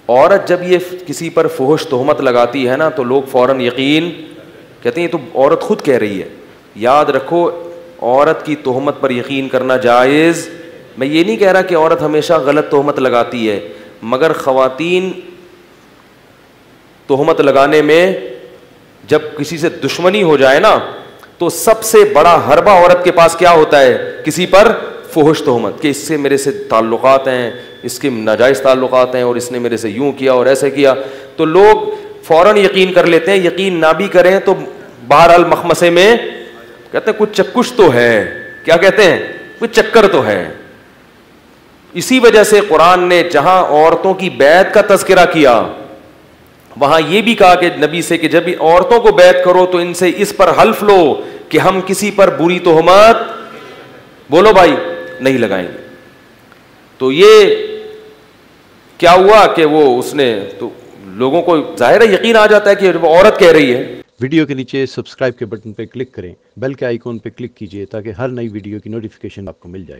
औरत जब ये किसी पर फुहश तोहमत लगाती है ना तो लोग फ़ौरन यकीन कहते हैं ये तो औरत खुद कह रही है। याद रखो, औरत की तोहमत पर यकीन करना जायज़। मैं ये नहीं कह रहा कि औरत हमेशा गलत तोहमत लगाती है, मगर ख़वातीन तोहमत लगाने में जब किसी से दुश्मनी हो जाए ना तो सबसे बड़ा हरबा औरत के पास क्या होता है? किसी पर फुहश तोहमत कि इससे मेरे से ताल्लुकात हैं, इसके नाजायज़ ताल्लुकात हैं और इसने मेरे से यूं किया और ऐसे किया, तो लोग फ़ौरन यकीन कर लेते हैं। यकीन ना भी करें तो बहरहाल मखमसे में कहते हैं कुछ तो है। क्या कहते हैं? कुछ चक्कर तो है। इसी वजह से कुरान ने जहां औरतों की बैत का तज़किरा किया वहां यह भी कहा कि नबी से कि जब भी औरतों को बैत करो तो इनसे इस पर हल्फ लो कि हम किसी पर बुरी तोहमत, बोलो भाई, नहीं लगाएंगे। तो ये क्या हुआ कि वो उसने तो लोगों को जाहिर है यकीन आ जाता है कि वो औरत कह रही है। वीडियो के नीचे सब्सक्राइब के बटन पर क्लिक करें, बेल के आइकॉन पर क्लिक कीजिए ताकि हर नई वीडियो की नोटिफिकेशन आपको मिल जाए।